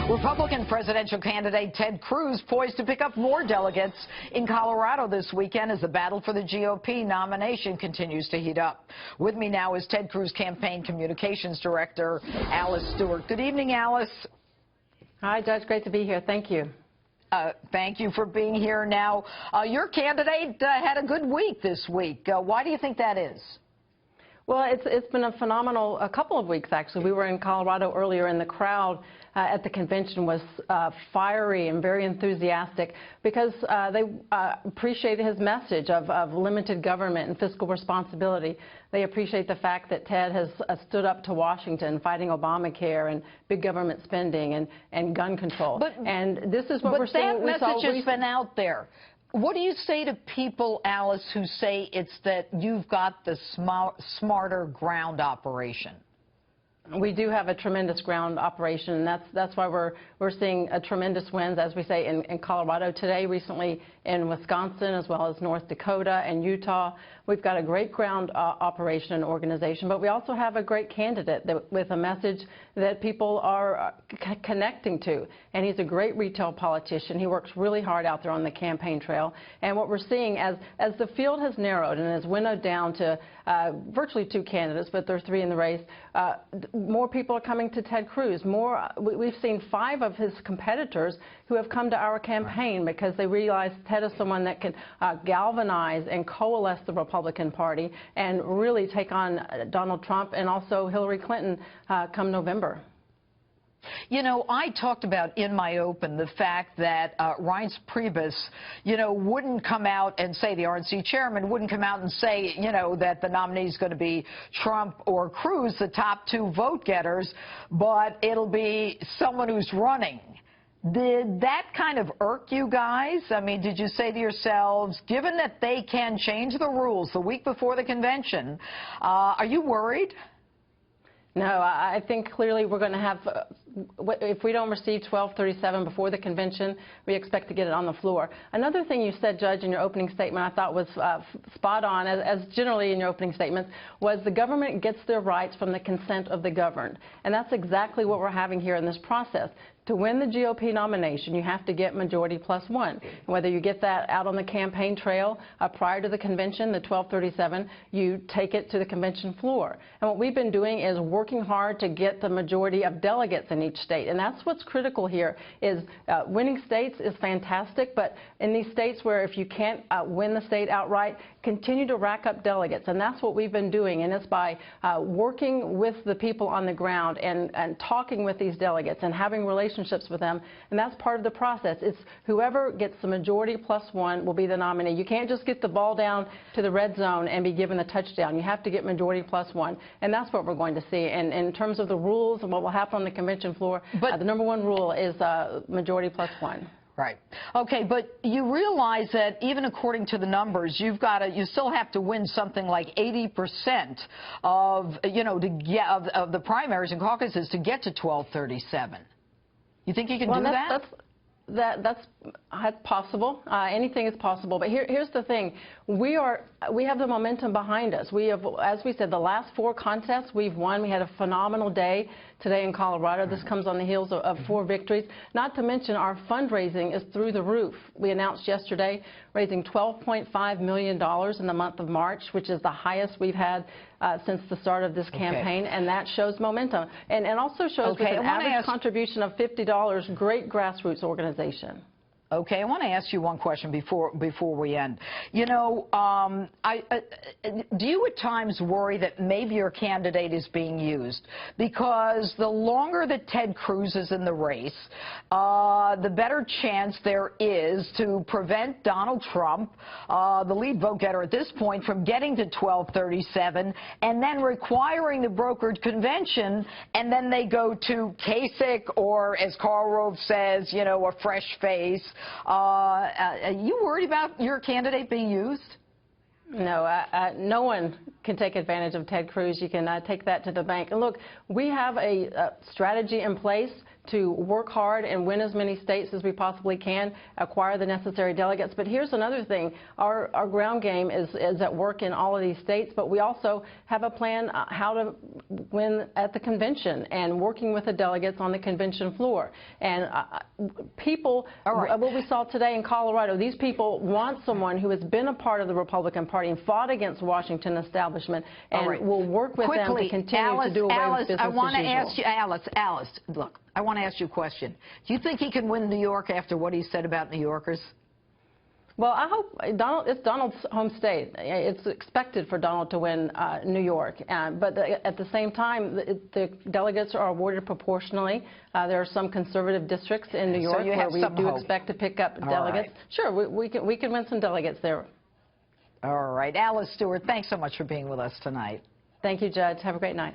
Republican presidential candidate Ted Cruz poised to pick up more delegates in Colorado this weekend as the battle for the GOP nomination continues to heat up. With me now is Ted Cruz campaign communications director Alice Stewart. Good evening, Alice. Hi, Judge. Great to be here. Thank you. Thank you for being here. Now, your candidate had a good week this week. Why do you think that is? Well, it's been a phenomenal couple of weeks, actually. We were in Colorado earlier, and the crowd at the convention was fiery and very enthusiastic because they appreciated his message of limited government and fiscal responsibility. They appreciate the fact that Ted has stood up to Washington fighting Obamacare and big government spending and gun control. And this is what we're seeing. But that message has been out there. What do you say to people, Alice, who say it's that you've got the smarter ground operation? We do have a tremendous ground operation, and that's why we're seeing a tremendous wins, as we say, in Colorado today, recently in Wisconsin, as well as North Dakota and Utah. We've got a great ground operation and organization, but we also have a great candidate with a message that people are connecting to. And he's a great retail politician. He works really hard out there on the campaign trail. And what we're seeing as the field has narrowed and has winnowed down to virtually two candidates, but there are three in the race, more people are coming to Ted Cruz. We've seen 5 of his competitors who have come to our campaign because they realize Ted is someone that can galvanize and coalesce the Republican Party and really take on Donald Trump and also Hillary Clinton come November. You know, I talked about in my open the fact that Reince Priebus, wouldn't come out and say, the RNC chairman wouldn't come out and say, that the nominee is going to be Trump or Cruz, the top 2 vote getters, but it'll be someone who's running. Did that kind of irk you guys? I mean, did you say to yourselves, given that they can change the rules the week before the convention, are you worried? No, I think clearly we're going to have, if we don't receive 1237 before the convention, we expect to get it on the floor. Another thing you said, Judge, in your opening statement I thought was spot on, as generally in your opening statements, was the government gets their rights from the consent of the governed. And that's exactly what we're having here in this process. To win the GOP nomination, you have to get majority plus 1. And whether you get that out on the campaign trail prior to the convention, the 1237, you take it to the convention floor. And what we've been doing is working hard to get the majority of delegates in each state. And that's what's critical here is winning states is fantastic, but in these states where if you can't win the state outright, continue to rack up delegates. And that's what we've been doing. And it's by working with the people on the ground and talking with these delegates and having relationships with them, and that's part of the process. It's whoever gets the majority plus 1 will be the nominee. You can't just get the ball down to the red zone and be given the touchdown. You have to get majority plus 1, and that's what we're going to see. And in terms of the rules and what will happen on the convention floor, the number 1 rule is majority plus 1. Right. Okay, but you realize that even according to the numbers, you still have to win something like 80% of the primaries and caucuses to get to 1237. You think you can do that? That's possible. Anything is possible. But here's the thing. We have the momentum behind us. We have, as we said, the last 4 contests we've won. We had a phenomenal day today in Colorado. This comes on the heels of 4 victories. Not to mention our fundraising is through the roof. We announced yesterday raising $12.5 million in the month of March, which is the highest we've had since the start of this campaign, and that shows momentum. And also shows with an average contribution of $50, great grassroots organization. Okay, I want to ask you one question before we end. Do you at times worry that maybe your candidate is being used? Because the longer that Ted Cruz is in the race, the better chance there is to prevent Donald Trump, the lead vote getter at this point, from getting to 1237 and then requiring the brokered convention, and then they go to Kasich or, as Karl Rove says, a fresh face. Are you worried about your candidate being used? No, no one can take advantage of Ted Cruz. You can take that to the bank. And look, we have a strategy in place to work hard and win as many states as we possibly can, acquire the necessary delegates. But here's another thing. Our ground game is at work in all of these states, but we also have a plan how to win at the convention and working with the delegates on the convention floor. And people, what we saw today in Colorado, these people want someone who has been a part of the Republican Party and fought against Washington establishment and will work with them to continue to do away with business as usual. I want to ask you, Alice, look, I want to ask you a question. Do you think he can win New York after what he said about New Yorkers? Well, I hope it's Donald's home state. It's expected for Donald to win New York. But at the same time, the delegates are awarded proportionally. There are some conservative districts in New York where we do expect to pick up delegates. Sure, we can win some delegates there. All right. Alice Stewart, thanks so much for being with us tonight. Thank you, Judge. Have a great night.